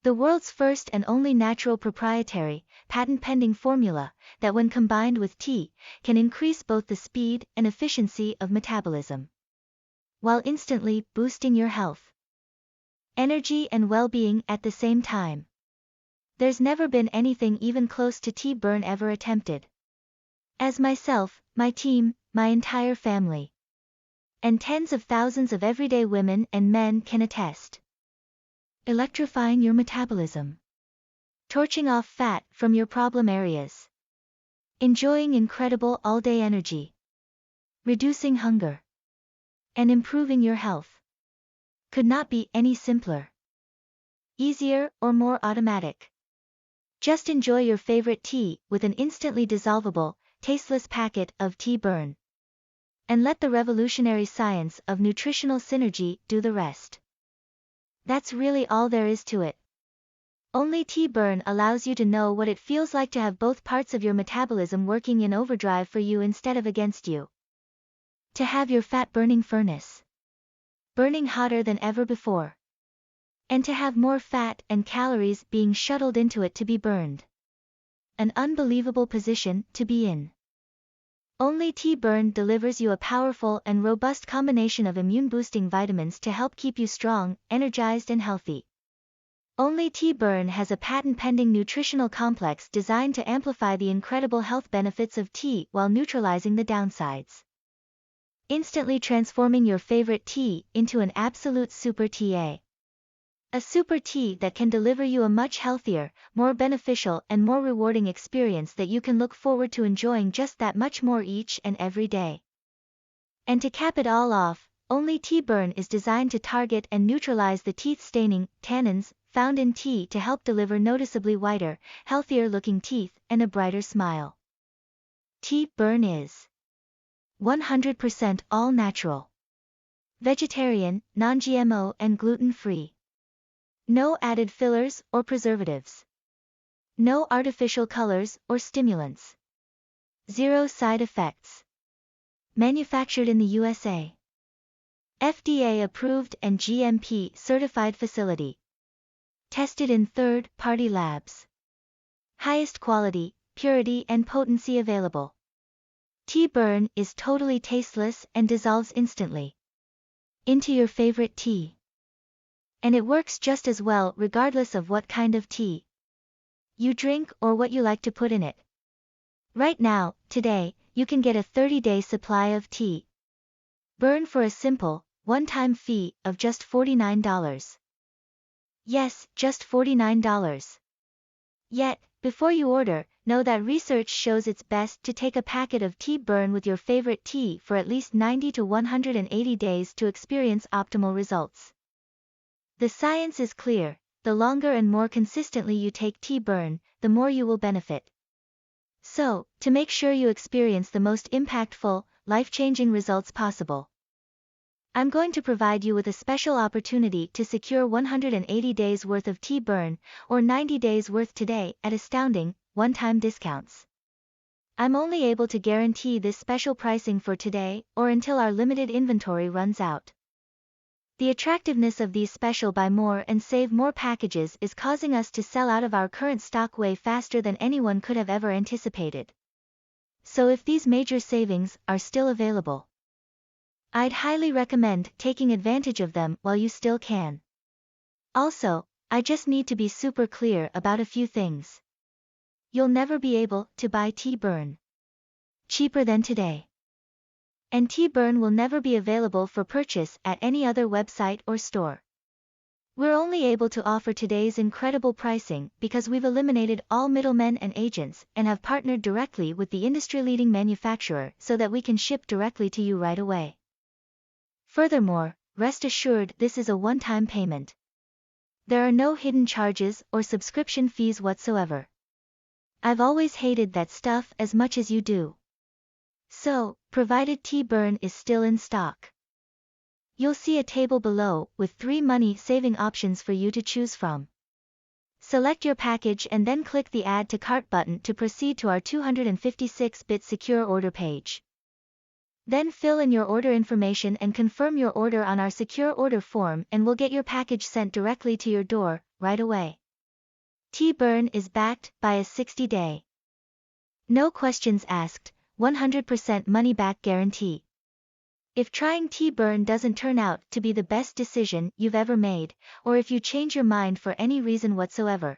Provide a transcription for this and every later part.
The world's first and only natural proprietary, patent-pending formula, that when combined with tea, can increase both the speed and efficiency of metabolism, while instantly boosting your health, energy and well-being at the same time. There's never been anything even close to tea burn ever attempted. As myself, my team, my entire family, and tens of thousands of everyday women and men can attest. Electrifying your metabolism. Torching off fat from your problem areas. Enjoying incredible all-day energy. Reducing hunger. And improving your health. Could not be any simpler, easier, or more automatic. Just enjoy your favorite tea with an instantly dissolvable, tasteless packet of Tea Burn. And let the revolutionary science of nutritional synergy do the rest. That's really all there is to it. Only Tea Burn allows you to know what it feels like to have both parts of your metabolism working in overdrive for you instead of against you. To have your fat-burning furnace burning hotter than ever before. And to have more fat and calories being shuttled into it to be burned. An unbelievable position to be in. Only Tea Burn delivers you a powerful and robust combination of immune-boosting vitamins to help keep you strong, energized and healthy. Only Tea Burn has a patent-pending nutritional complex designed to amplify the incredible health benefits of tea while neutralizing the downsides. Instantly transforming your favorite tea into an absolute super tea. A super tea that can deliver you a much healthier, more beneficial and more rewarding experience that you can look forward to enjoying just that much more each and every day. And to cap it all off, only Tea Burn is designed to target and neutralize the teeth-staining tannins found in tea to help deliver noticeably whiter, healthier-looking teeth and a brighter smile. Tea Burn is 100% all-natural, vegetarian, non-GMO and gluten-free. No added fillers or preservatives. No artificial colors or stimulants. Zero side effects. Manufactured in the USA. FDA approved and GMP certified facility. Tested in third-party labs. Highest quality, purity and potency available. Tea Burn is totally tasteless and dissolves instantly into your favorite tea. And it works just as well regardless of what kind of tea you drink or what you like to put in it. Right now, today, you can get a 30-day supply of Tea Burn for a simple, one-time fee of just $49. Yes, just $49. Yet, before you order, know that research shows it's best to take a packet of Tea Burn with your favorite tea for at least 90 to 180 days to experience optimal results. The science is clear, the longer and more consistently you take Tea Burn, the more you will benefit. So, to make sure you experience the most impactful, life-changing results possible, I'm going to provide you with a special opportunity to secure 180 days worth of Tea Burn, or 90 days worth today at astounding, one-time discounts. I'm only able to guarantee this special pricing for today, or until our limited inventory runs out. The attractiveness of these special buy more and save more packages is causing us to sell out of our current stock way faster than anyone could have ever anticipated. So if these major savings are still available, I'd highly recommend taking advantage of them while you still can. Also, I just need to be super clear about a few things. You'll never be able to buy Tea Burn cheaper than today. And Tea Burn will never be available for purchase at any other website or store. We're only able to offer today's incredible pricing because we've eliminated all middlemen and agents and have partnered directly with the industry-leading manufacturer so that we can ship directly to you right away. Furthermore, rest assured this is a one-time payment. There are no hidden charges or subscription fees whatsoever. I've always hated that stuff as much as you do. So, provided Tea Burn is still in stock, you'll see a table below with 3 money-saving options for you to choose from. Select your package and then click the Add to Cart button to proceed to our 256-bit secure order page. Then fill in your order information and confirm your order on our secure order form and we'll get your package sent directly to your door, right away. T-Burn is backed by a 60-day. No questions asked, 100% money-back guarantee. If trying T-Burn doesn't turn out to be the best decision you've ever made, or if you change your mind for any reason whatsoever,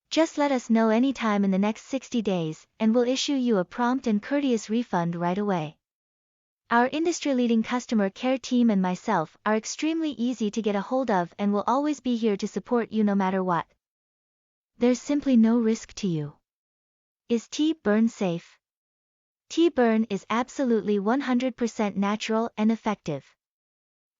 just let us know anytime in the next 60 days, and we'll issue you a prompt and courteous refund right away. Our industry-leading customer care team and myself are extremely easy to get a hold of and will always be here to support you no matter what. There's simply no risk to you. Is T-Burn safe? T-Burn is absolutely 100% natural and effective.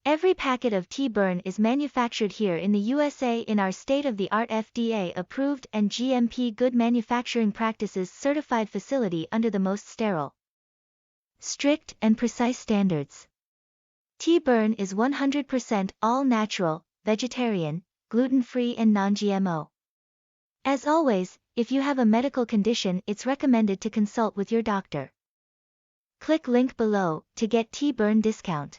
Every packet of T-Burn is manufactured here in the USA in our state-of-the-art FDA-approved and GMP Good Manufacturing Practices certified facility under the most sterile, strict and precise standards. T-Burn is 100% all-natural, vegetarian, gluten-free and non-GMO. As always, if you have a medical condition, it's recommended to consult with your doctor. Click link below to get T-Burn discount.